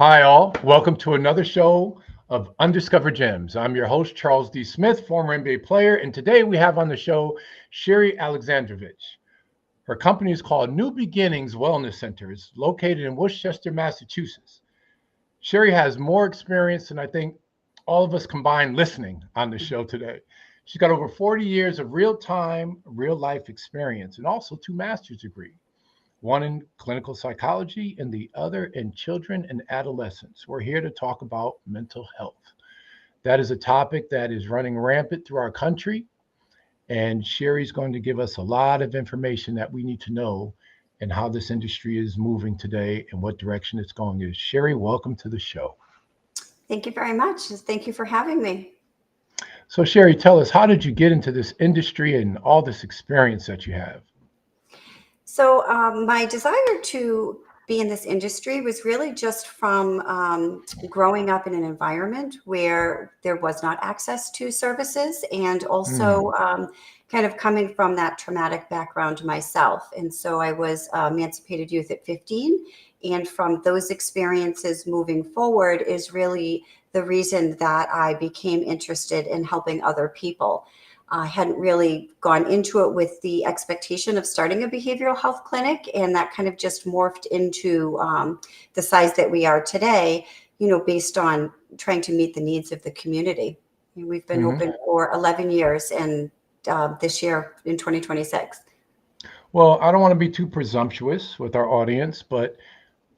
Hi, all. Welcome to another show of Undiscovered Gems. I'm your host, Charles D. Smith, former NBA player, and today we have on the show Sherry Alexandrovich. Her company is called New Beginnings Wellness Centers, located in Worcester, Massachusetts. Sherry has more experience than I think all of us combined listening on the show today. She's got over 40 years of real-time, real-life experience and also two master's degrees, one in clinical psychology and the other in children and adolescents. We're here to talk about mental health. That is a topic that is running rampant through our country, and Sherry's going to give us a lot of information that we need to know and how this industry is moving today and what direction it's going. Sherry, welcome to the show. Thank you very much. Thank you for having me. So, Sherry, tell us, how did you get into this industry and all this experience that you have? So my desire to be in this industry was really just from growing up in an environment where there was not access to services, and also kind of coming from that traumatic background myself. And so I was emancipated youth at 15. And from those experiences moving forward is really the reason that I became interested in helping other people. I hadn't really gone into it with the expectation of starting a behavioral health clinic, and that kind of just morphed into the size that we are today, based on trying to meet the needs of the community. We've been open for 11 years, and this year in 2026. Well, I don't want to be too presumptuous with our audience, but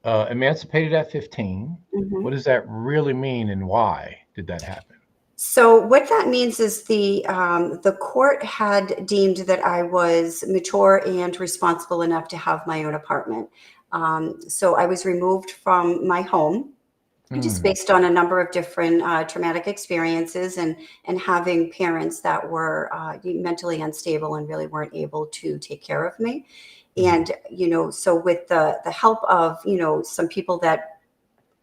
emancipated at 15, what does that really mean and why did that happen? So what that means is the court had deemed that I was mature and responsible enough to have my own apartment. So I was removed from my home, just based on a number of different traumatic experiences and having parents that were mentally unstable and really weren't able to take care of me. And, so with the help of, some people that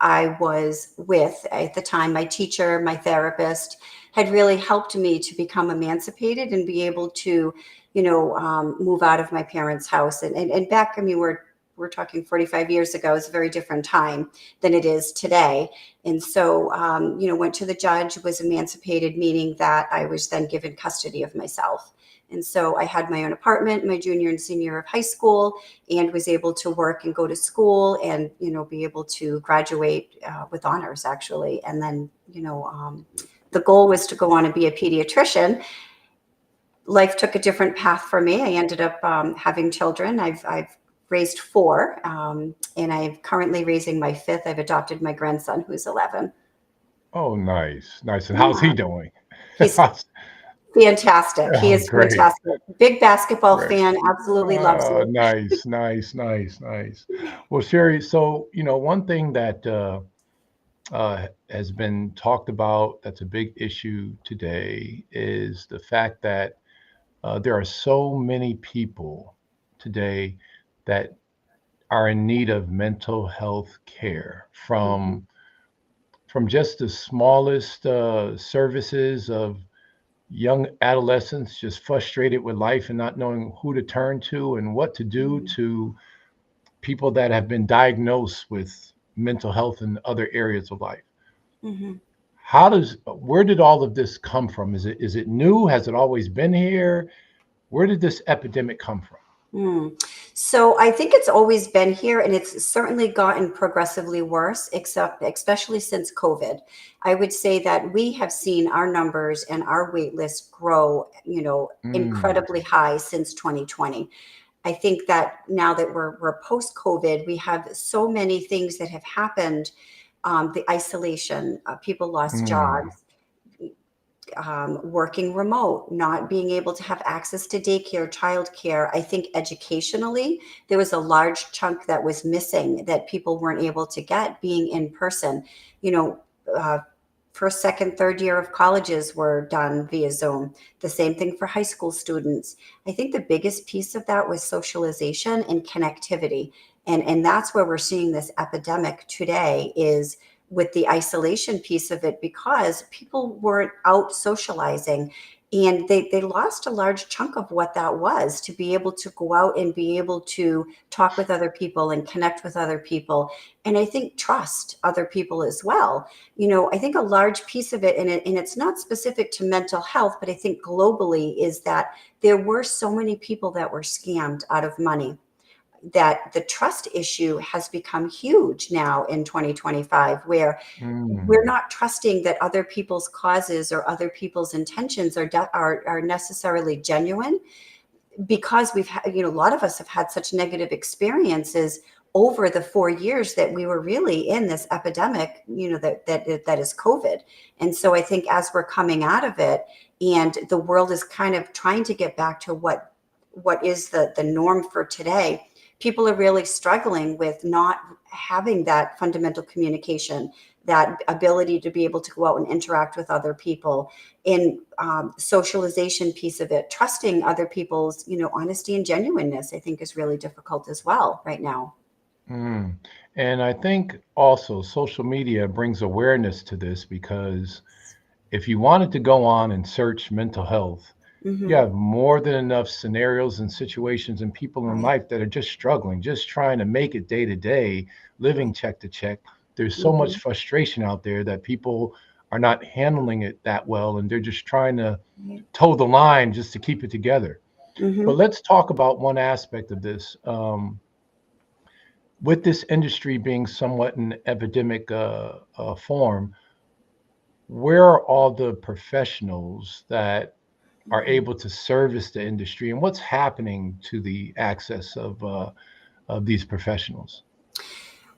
I was with at the time, my teacher, my therapist, had really helped me to become emancipated and be able to, move out of my parents' house. And back, I mean, we're talking 45 years ago. It's a very different time than it is today. And so, went to the judge, was emancipated, meaning that I was then given custody of myself. And so I had my own apartment, my junior and senior year of high school, and was able to work and go to school and, be able to graduate with honors, actually. And then, the goal was to go on and be a pediatrician. Life took a different path for me. I ended up having children. I've raised 4, and I'm currently raising my 5th. I've adopted my grandson, who's 11. Oh, nice. And how's he doing? He's fantastic. He is Great. fantastic. Big basketball Great. fan. Absolutely loves it. Nice. Well, Sherry, so, one thing that has been talked about that's a big issue today is the fact that there are so many people today that are in need of mental health care, from just the smallest services of young adolescents just frustrated with life and not knowing who to turn to and what to do, to people that have been diagnosed with mental health in other areas of life. Where did all of this come from? Is it new? Has it always been here? Where did this epidemic come from? So I think it's always been here, and it's certainly gotten progressively worse, especially since COVID. I would say that we have seen our numbers and our wait list grow, incredibly high since 2020. I think that now that we're post-COVID, we have so many things that have happened. The isolation, people lost jobs, working remote, not being able to have access to daycare, childcare. I think educationally, there was a large chunk that was missing that people weren't able to get being in person. First, second, third year of colleges were done via Zoom. The same thing for high school students. I think the biggest piece of that was socialization and connectivity. And that's where we're seeing this epidemic today, is with the isolation piece of it, because people weren't out socializing. And they lost a large chunk of what that was, to be able to go out and be able to talk with other people and connect with other people. And I think trust other people as well. I think a large piece of it, and it's not specific to mental health, but I think globally, is that there were so many people that were scammed out of money, that the trust issue has become huge now in 2025, where we're not trusting that other people's causes or other people's intentions are necessarily genuine, because we've had, a lot of us have had such negative experiences over the 4 years that we were really in this epidemic, that is COVID. And so I think as we're coming out of it, and the world is kind of trying to get back to what is the norm for today, people are really struggling with not having that fundamental communication, that ability to be able to go out and interact with other people, in socialization piece of it, trusting other people's, honesty and genuineness, I think is really difficult as well right now. Mm. And I think also social media brings awareness to this, because if you wanted to go on and search mental health, you Hmm. have more than enough scenarios and situations and people in Right. life that are just struggling, just trying to make it day to day, living Right. check to check. There's so much Hmm. frustration out there that people are not handling it that well, and they're just trying to Right. toe the line just to keep it together. But Hmm. let's talk about one aspect of this. With this industry being somewhat in epidemic form, where are all the professionals that are Hmm. able to service the industry, and what's happening to the access of these professionals?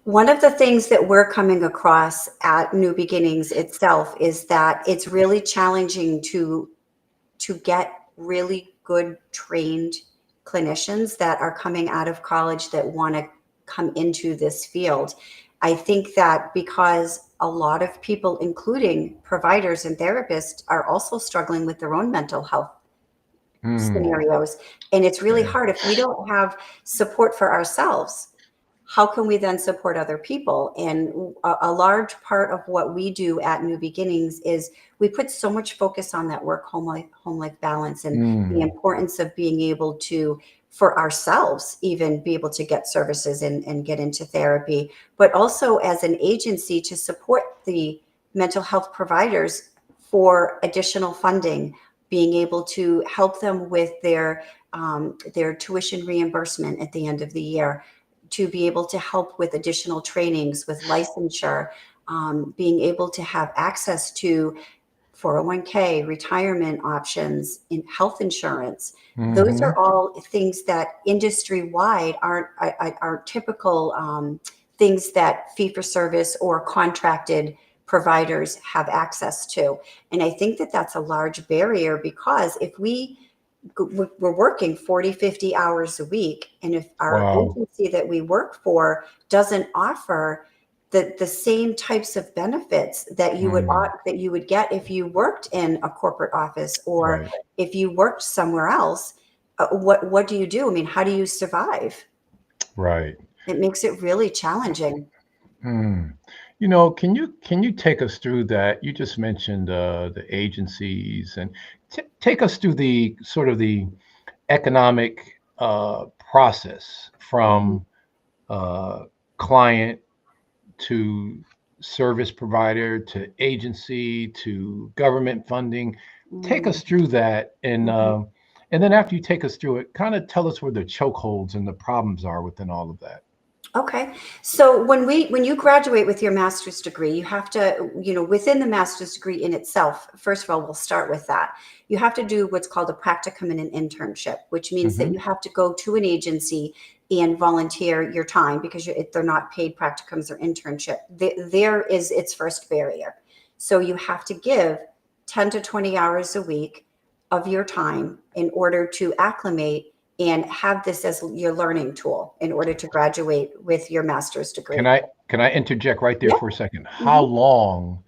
One of the things that we're coming across at New Beginnings itself is that it's really challenging to get really good trained clinicians that are coming out of college that want to come into this field. I think that because a lot of people, including providers and therapists, are also struggling with their own mental health Hmm. scenarios. And it's really Yeah. hard if we don't have support for ourselves. How can we then support other people? And a large part of what we do at New Beginnings is we put so much focus on that work home life balance, and the Hmm. importance of being able to, for ourselves, even be able to get services and get into therapy, but also as an agency to support the mental health providers for additional funding, being able to help them with their tuition reimbursement at the end of the year, to be able to help with additional trainings, with licensure, being able to have access to 401k, retirement options, in health insurance. Those Hmm. are all things that industry wide aren't typical things that fee for service or contracted providers have access to. And I think that that's a large barrier, because if we're working 40, 50 hours a week, and if our Wow. agency that we work for doesn't offer the same types of benefits that Hmm. that you would get if you worked in a corporate office, or Right. if you worked somewhere else, what do you do? I mean, how do you survive? Right. It makes it really challenging. Hmm. Can you take us through that? You just mentioned the agencies, and take us through the sort of the economic process Mhm. from uh, client to service provider to agency to government funding. Take Mm, us through that, mhm. and then after you take us through it, kind of tell us where the chokeholds and the problems are within all of that. Okay. So when you graduate with your master's degree, you have to, within the master's degree in itself, first of all, we'll start with that. You have to do what's called a practicum and an internship, which means that Hmm. you have to go to an agency and volunteer your time, because they're not paid practicums or internship. There is its first barrier. So you have to give 10 to 20 hours a week of your time in order to acclimate and have this as your learning tool in order to graduate with your master's Can degree. I interject right there Yep. for a second? How Mhm. long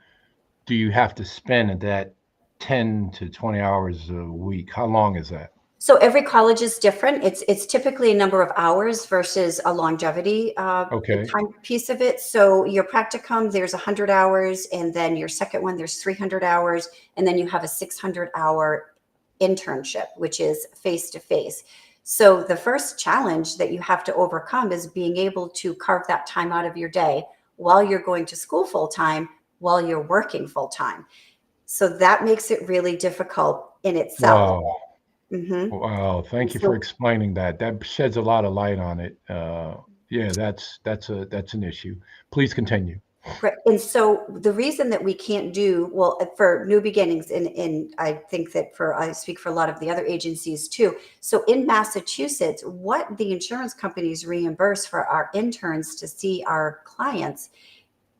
do you have to spend at that 10 to 20 hours a week? How long is that? So every college is different. It's typically a number of hours versus a longevity Okay. time piece of it. So your practicum, there's 100 hours, and then your second one, there's 300 hours, and then you have a 600 hour internship, which is face to face. So the first challenge that you have to overcome is being able to carve that time out of your day while you're going to school full time, while you're working full time. So that makes it really difficult in itself. Wow. hmm Wow. And Thank you for so explaining that. That sheds a lot of light on it. Yeah, that's an issue. Please continue. right. And so the reason that we can't do well for new beginnings, and I think that I speak for a lot of the other agencies too. So in Massachusetts, what the insurance companies reimburse for our interns to see our clients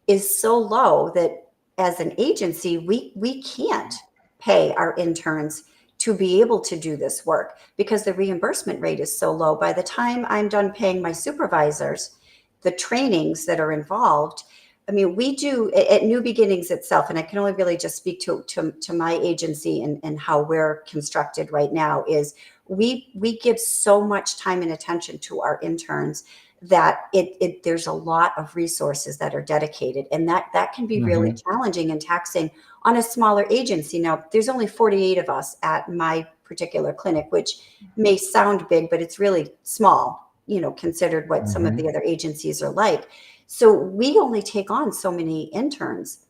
is so low that as an agency, we can't pay our interns to be able to do this work because the reimbursement rate is so low. By the time I'm done paying my supervisors, the trainings that are involved, I mean, we do at New Beginnings itself, and I can only really just speak to my agency and how we're constructed right now, is we give so much time and attention to our interns that there's a lot of resources that are dedicated, and that can be really Hmm. challenging and taxing on a smaller agency. Now there's only 48 of us at my particular clinic, which may sound big, but it's really small, considered what some of Hmm. the other agencies are like. So we only take on so many interns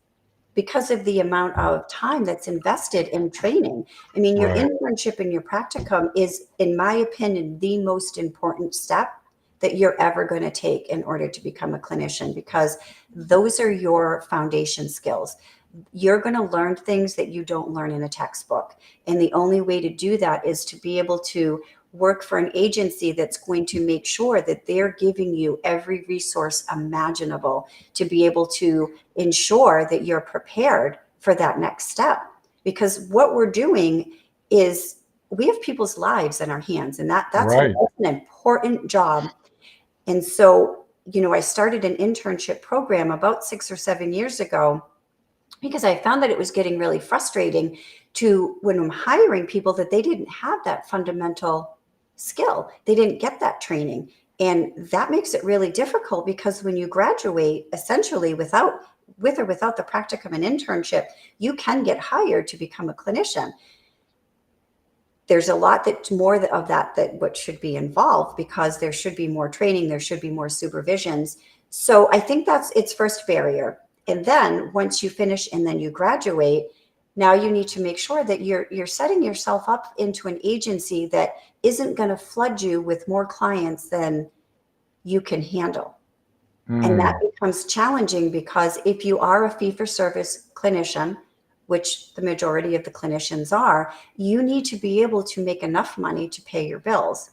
because of the amount of time that's invested in training. I mean, your Right. internship and your practicum is, in my opinion, the most important step that you're ever going to take in order to become a clinician, because those are your foundation skills. You're going to learn things that you don't learn in a textbook. And the only way to do that is to be able to work for an agency that's going to make sure that they're giving you every resource imaginable to be able to ensure that you're prepared for that next step. Because what we're doing is we have people's lives in our hands, and that's Right. an important job. And so, I started an internship program about 6 or 7 years ago because I found that it was getting really frustrating to when I'm hiring people that they didn't have that fundamental skill. They didn't get that training. And that makes it really difficult because when you graduate, essentially with or without the practicum and internship, you can get hired to become a clinician. There's a lot that more of that what should be involved, because there should be more training, there should be more supervisions. So I think that's its first barrier. And then once you finish and then you graduate, now you need to make sure that you're setting yourself up into an agency that isn't going to flood you with more clients than you can handle. And that Mm. becomes challenging because if you are a fee for service clinician, which the majority of the clinicians are, you need to be able to make enough money to pay your bills.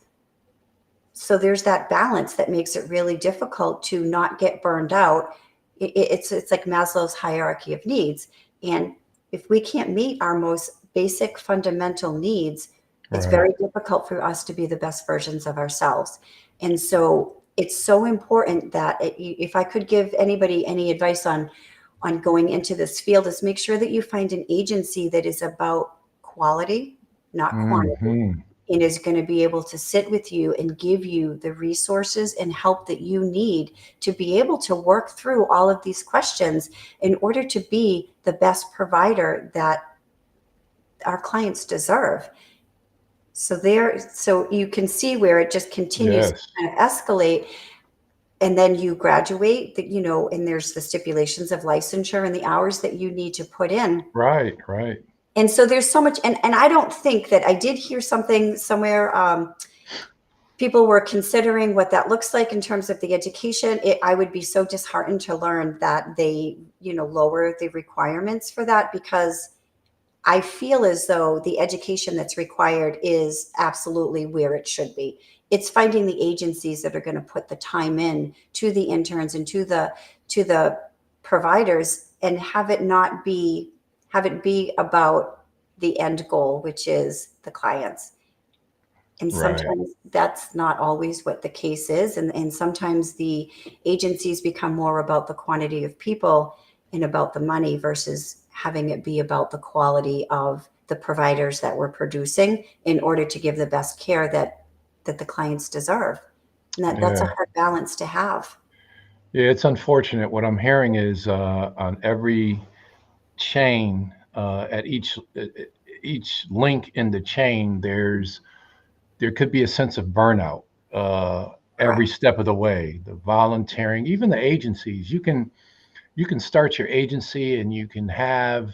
So there's that balance that makes it really difficult to not get burned out. It's like Maslow's hierarchy of needs. And if we can't meet our most basic fundamental needs, it's Right. very difficult for us to be the best versions of ourselves. And so it's so important that if I could give anybody any advice on going into this field, is make sure that you find an agency that is about quality, not quantity, Hmm. and is going to be able to sit with you and give you the resources and help that you need to be able to work through all of these questions in order to be the best provider that our clients deserve. So you can see where it just continues to Yes. kind of escalate. And then you graduate, and there's the stipulations of licensure and the hours that you need to put in. Right. Right. And so there's so much, and I don't think that I did hear something somewhere. People were considering what that looks like in terms of the education. I would be so disheartened to learn that they, lower the requirements for that, because I feel as though the education that's required is absolutely where it should be. It's finding the agencies that are going to put the time in to the interns and to the providers, and have it be about the end goal, which is the clients. And Right. sometimes that's not always what the case is. And sometimes the agencies become more about the quantity of people and about the money versus having it be about the quality of the providers that we're producing in order to give the best care that the clients deserve. And that's a Yeah. hard balance to have. Yeah. It's unfortunate. What I'm hearing is on every chain at each each link in the chain, there could be a sense of burnout every Correct. step of the way. The volunteering, even the agencies, you can start your agency and you can have,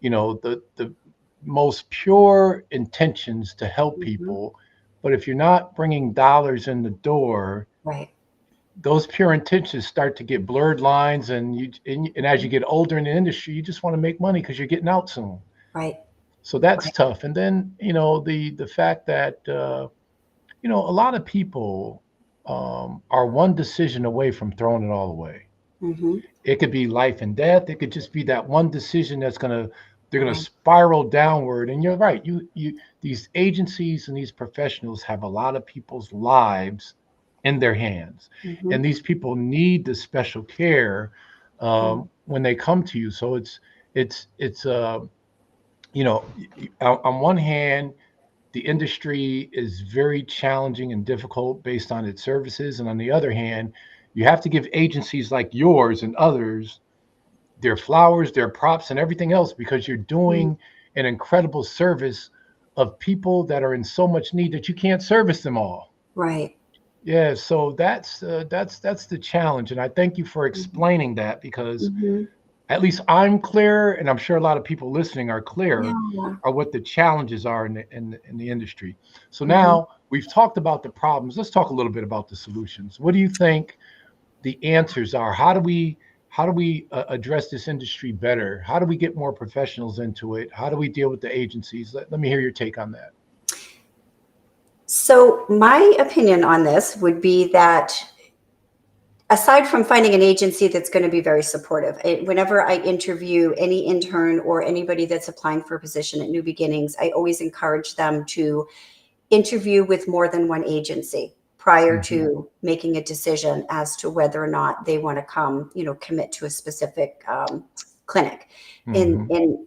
the most pure intentions to help Hmm. people, but if you're not bringing dollars in the door, Right. those pure intentions start to get blurred lines, and as you get older in the industry, you just want to make money because you're getting out soon. Right. So that's Right. tough. And then the fact that a lot of people are one decision away from throwing it all away. Hmm. It could be life and death. It could just be that one decision they're gonna Right. spiral downward. And you're right. You these agencies and these professionals have a lot of people's lives in their hands, Hmm. and these people need the special care when they come to you. So it's you know on one hand, the industry is very challenging and difficult based on its services, and on the other hand, you have to give agencies like yours and others their flowers, their props, and everything else because you're Hmm. doing an incredible service of people that are in so much need that you can't service them all. Right. Yeah, so that's the challenge, and I thank you for explaining that because Hmm. at least I'm clear, and I'm sure a lot of people listening are clear, Yeah. are what the challenges are in the industry. So Hmm. now we've talked about the problems. Let's talk a little bit about the solutions. What do you think the answers are? How do we address this industry better? How do we get more professionals into it? How do we deal with the agencies? Let me hear your take on that. So, my opinion on this would be that aside from finding an agency that's going to be very supportive, whenever I interview any intern or anybody that's applying for a position at New Beginnings, I always encourage them to interview with more than one agency prior Hmm. to making a decision as to whether or not they want to come, commit to a specific clinic. And, Hmm. and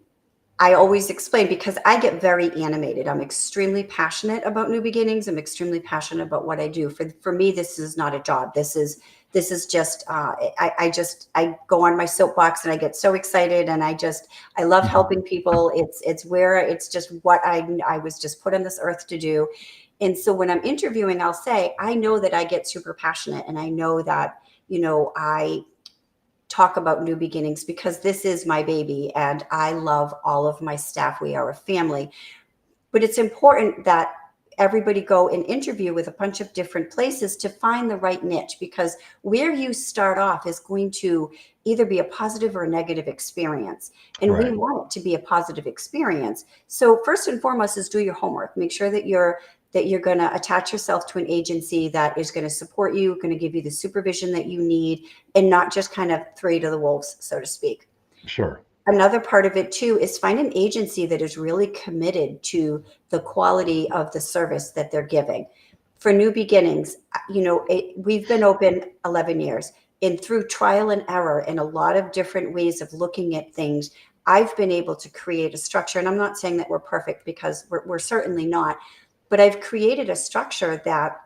I always explain because I get very animated. I'm extremely passionate about New Beginnings. I'm extremely passionate about what I do. For me, this is not a job. This is just I go on my soapbox and I get so excited and I love helping people. It's just what I was just put on this earth to do. And so when I'm interviewing, I'll say I know that I get super passionate and I know that I talk about New Beginnings because this is my baby and I love all of my staff. We are a family. But it's important that everybody go and interview with a bunch of different places to find the right niche because where you start off is going to either be a positive or a negative experience. And we Right. want it to be a positive experience. So first and foremost is do your homework. Make sure that you're going to attach yourself to an agency that is going to support you, going to give you the supervision that you need, and not just kind of throw you to the wolves, so to speak. Sure. Another part of it too is find an agency that is really committed to the quality of the service that they're giving. For New Beginnings, we've been open 11 years, and through trial and error and a lot of different ways of looking at things, I've been able to create a structure. And I'm not saying that we're perfect because we're certainly not, but I've created a structure that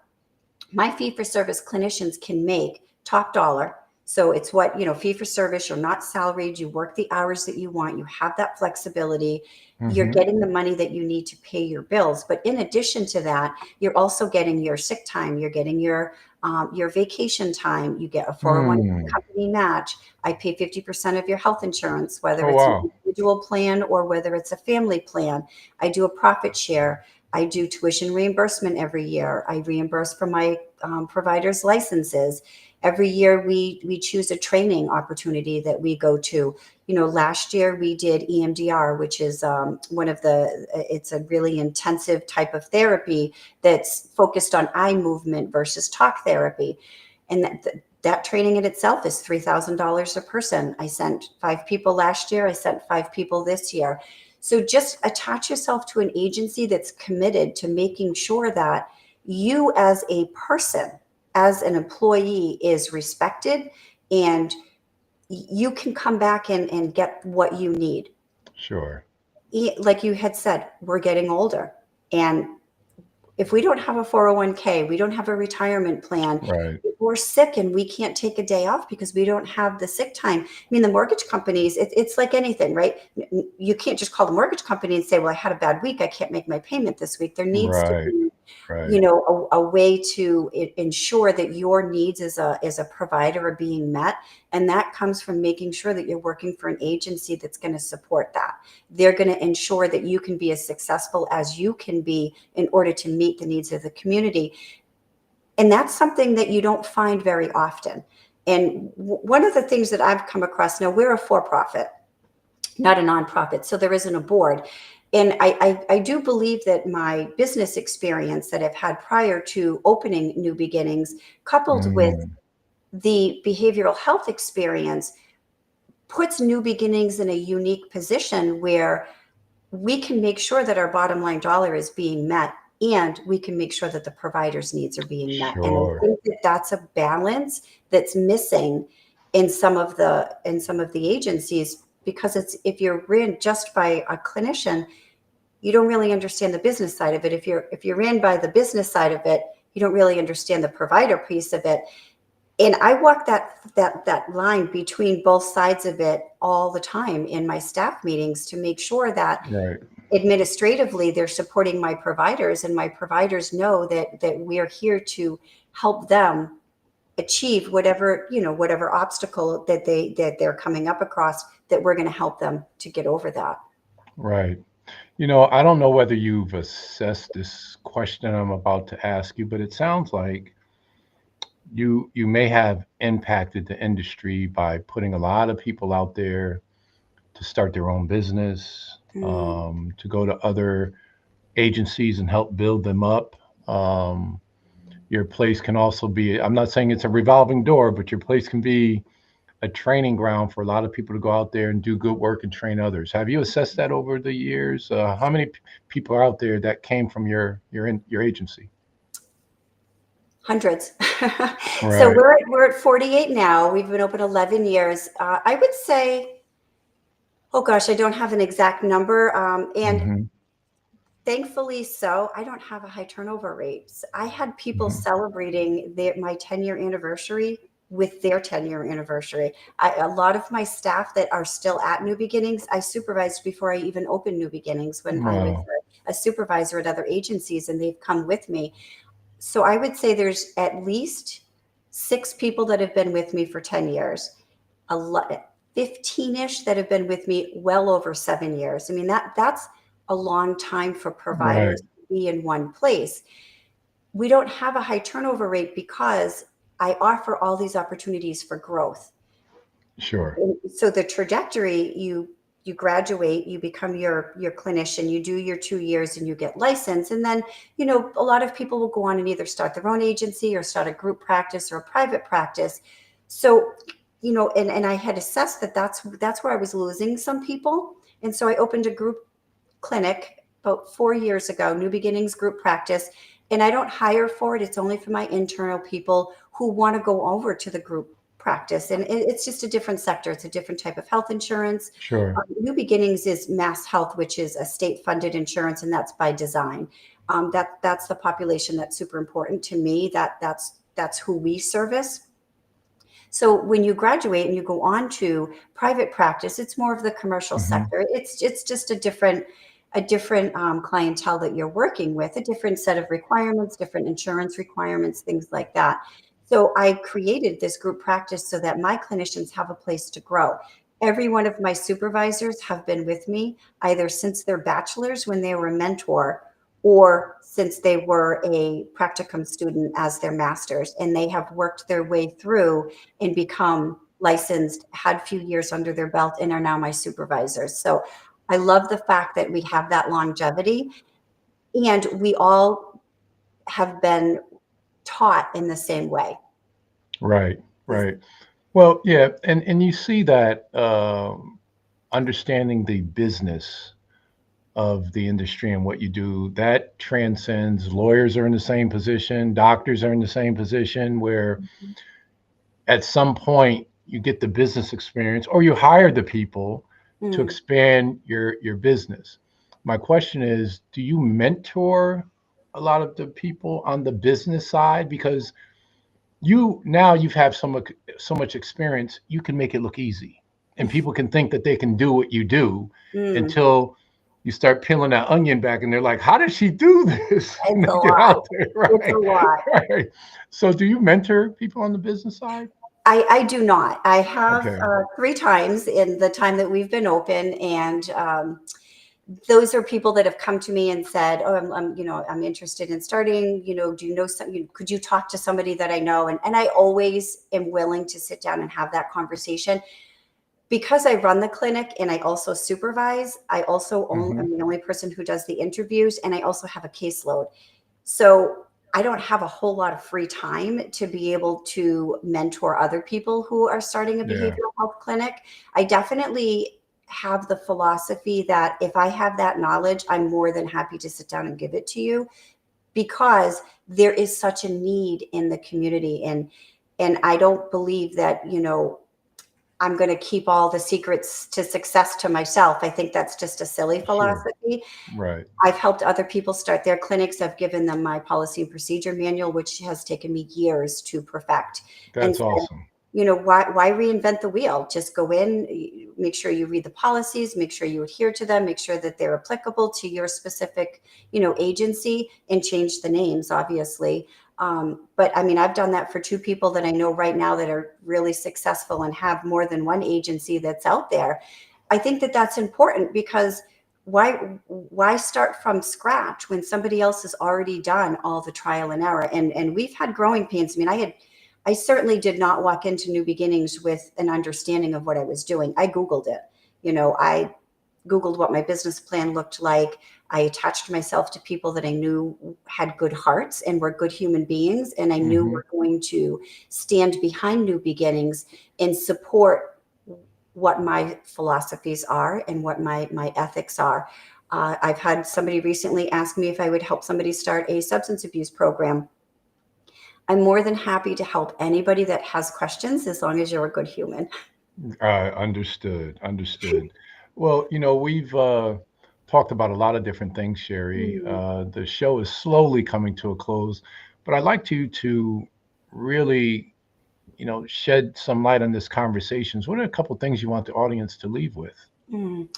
my fee for service clinicians can make top dollar. So it's what, fee for service, you're not salaried, you work the hours that you want, you have that flexibility, you're Hmm. getting the money that you need to pay your bills. But in addition to that, you're also getting your sick time, you're getting your vacation time, you get a 401 Mm. company match. I pay 50% of your health insurance, whether Oh it's an wow. individual plan or whether it's a family plan. I do a profit share. I do tuition reimbursement every year. I reimburse for my providers' licenses. Every year we choose a training opportunity that we go to. Last year we did EMDR, which is it's a really intensive type of therapy that's focused on eye movement versus talk therapy. And that training in itself is $3,000 a person. I sent 5 people last year. I sent 5 people this year. So just attach yourself to an agency that's committed to making sure that you as a person, as an employee, is respected and you can come back and get what you need. Sure. Like you had said, we're getting older. And If we don't have a 401k, we don't have a retirement plan, Right. if we're sick and we can't take a day off because we don't have the sick time. I mean, the mortgage companies, it's like anything, right? You can't just call the mortgage company and say, well, I had a bad week, I can't make my payment this week. There needs to Right. be, Right. a way to ensure that your needs as a provider are being met. And that comes from making sure that you're working for an agency that's going to support that. They're going to ensure that you can be as successful as you can be in order to meet the needs of the community. And that's something that you don't find very often. And one of the things that I've come across, now we're a for-profit, not a nonprofit, so there isn't a board. And I do believe that my business experience that I've had prior to opening New Beginnings, coupled with Mm, the behavioral health experience, puts New Beginnings in a unique position where we can make sure that our bottom line dollar is being met, and we can make sure that the provider's needs are being met. And I sure. think that that's a balance that's missing in some of the agencies, because it's, if you're ran just by a clinician, you don't really understand the business side of it. If you're ran by the business side of it, you don't really understand the provider piece of it. And I walk that line between both sides of it all the time in my staff meetings to make sure that Right. administratively they're supporting my providers, and my providers know that we're here to help them achieve whatever obstacle that they're coming up across, that we're going to help them to get over that. Right. I don't know whether you've assessed this question I'm about to ask you, but it sounds like you may have impacted the industry by putting a lot of people out there to start their own business, Mm, to go to other agencies and help build them up. Um, your place can also be, I'm not saying it's a revolving door, but your place can be a training ground for a lot of people to go out there and do good work and train others. Have you assessed that over the years? How many people are out there that came from your agency? hundreds. So Right. we're at 48 now. We've been open 11 years. I would say, oh gosh, I don't have an exact number. And Hmm. thankfully so, I don't have a high turnover rate. I had people Hmm. celebrating my 10-year anniversary with their 10-year anniversary. A lot of my staff that are still at New Beginnings, I supervised before I even opened New Beginnings when I was Wow. a supervisor at other agencies, and they've come with me. So I would say there's at least 6 people that have been with me for 10 years, a lot, 15-ish that have been with me well over 7 years. I mean, that's a long time for Right. providers to be in one place. We don't have a high turnover rate because I offer all these opportunities for growth. Sure. So the trajectory, you graduate, you become your clinician, you do your 2 years and you get licensed. And then, a lot of people will go on and either start their own agency or start a group practice or a private practice. So, and I had assessed that that's where I was losing some people. And so I opened a group clinic about 4 years ago, New Beginnings Group Practice. And I don't hire for it. It's only for my internal people who want to go over to the group practice. And it's just a different sector. It's a different type of health insurance. Sure. New Beginnings is Mass Health, which is a state funded insurance, and that's by design. That's the population that's super important to me. That's who we service. So when you graduate and you go on to private practice, it's more of the commercial Hmm. sector. It's just a different clientele that you're working with, a different set of requirements, different insurance requirements, things like that. So I created this group practice so that my clinicians have a place to grow. Every one of my supervisors have been with me either since their bachelor's when they were a mentor, or since they were a practicum student as their master's, and they have worked their way through and become licensed, had a few years under their belt, and are now my supervisors. So I love the fact that we have that longevity, and we all have been taught in the same way. Right. Right. Well, yeah, and you see that understanding the business of the industry and what you do, that transcends. Lawyers are in the same position, doctors are in the same position, where at some point you get the business experience or you hire the people to expand your business. My question is, do you mentor a lot of the people on the business side? Because you've had so much experience, you can make it look easy, and people can think that they can do what you do Mm, until you start peeling that onion back, and they're like, "How does she do this?" And it's a they get lot. out there, It's a right? lot. Right. So, do you mentor people on the business side? I do not. I have Okay. 3 times in the time that we've been open, and those are people that have come to me and said, "Oh, I'm interested in starting. Do you know some? Could you talk to somebody that I know?" And I always am willing to sit down and have that conversation because I run the clinic and I also supervise. Hmm. I'm the only person who does the interviews, and I also have a caseload. So I don't have a whole lot of free time to be able to mentor other people who are starting a Yeah. behavioral health clinic. I definitely have the philosophy that if I have that knowledge, I'm more than happy to sit down and give it to you because there is such a need in the community. And I don't believe that, I'm going to keep all the secrets to success to myself. I think that's just a silly Sure. philosophy. Right. I've helped other people start their clinics. I've given them my policy and procedure manual, which has taken me years to perfect. And That's said, awesome. why reinvent the wheel? Just go in, make sure you read the policies, make sure you adhere to them, make sure that they're applicable to your specific, agency, and change the names, obviously. But I mean, I've done that for 2 people that I know right now that are really successful and have more than one agency that's out there. I think that that's important because why start from scratch when somebody else has already done all the trial and error? And we've had growing pains. I mean, I certainly did not walk into New Beginnings with an understanding of what I was doing. I Googled it. I Googled what my business plan looked like. I attached myself to people that I knew had good hearts and were good human beings, and I knew Hmm. were going to stand behind New Beginnings and support what my philosophies are and what my ethics are. I've had somebody recently ask me if I would help somebody start a substance abuse program. I'm more than happy to help anybody that has questions as long as you're a good human. Understood. Understood. Well, we've talked about a lot of different things, Sherry. Mm. The show is slowly coming to a close, but I'd like you to really, shed some light on this conversations. What are a couple things you want the audience to leave with? Mm.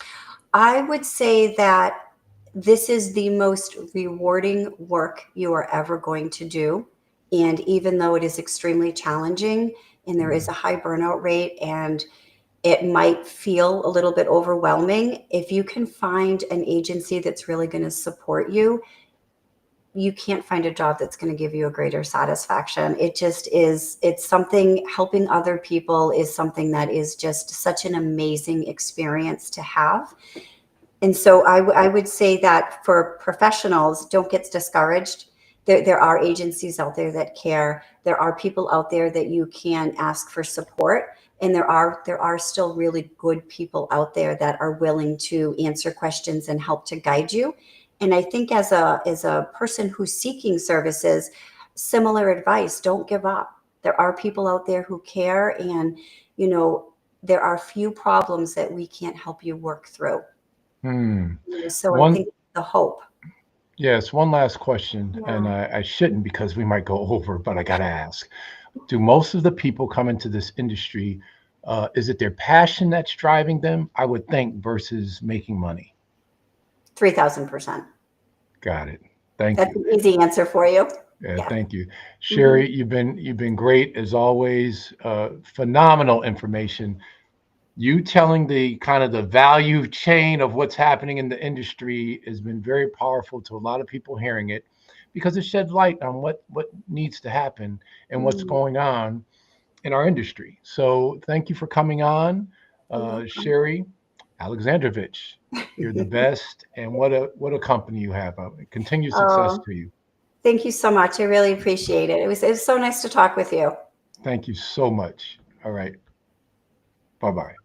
I would say that this is the most rewarding work you are ever going to do. And even though it is extremely challenging and there is Mm. a high burnout rate and it might feel a little bit overwhelming, if you can find an agency that's really going to support you, you can't find a job that's going to give you a greater satisfaction. It just is, it's something, helping other people is something that is just such an amazing experience to have. And so I would say that for professionals, don't get discouraged. There are agencies out there that care. There are people out there that you can ask for support. And there are still really good people out there that are willing to answer questions and help to guide you. And I think as a person who's seeking services, similar advice, don't give up. There are people out there who care, and you know, there are few problems that we can't help you work through. Hmm. So I One, think the hope. yes, one last question, and Yeah. I shouldn't because we might go over, but I got to ask. Do most of the people come into this industry, is it their passion that's driving them? I would think versus making money. 3,000%. Got it. Thank That's you. an easy answer for you. Yeah, Yeah. thank you. Mhm. Sherry, you've been great as always. Phenomenal information. You telling the kind of the value chain of what's happening in the industry has been very powerful to a lot of people hearing it because it sheds light on what needs to happen and what's Mm. going on in our industry. So thank you for coming on, You're welcome. Sherry Alexandrovich. You're the best, and what a company you have. Continued success Oh, to you. thank you so much. I really appreciate it. It was so nice to talk with you. Thank you so much. All right. Bye bye.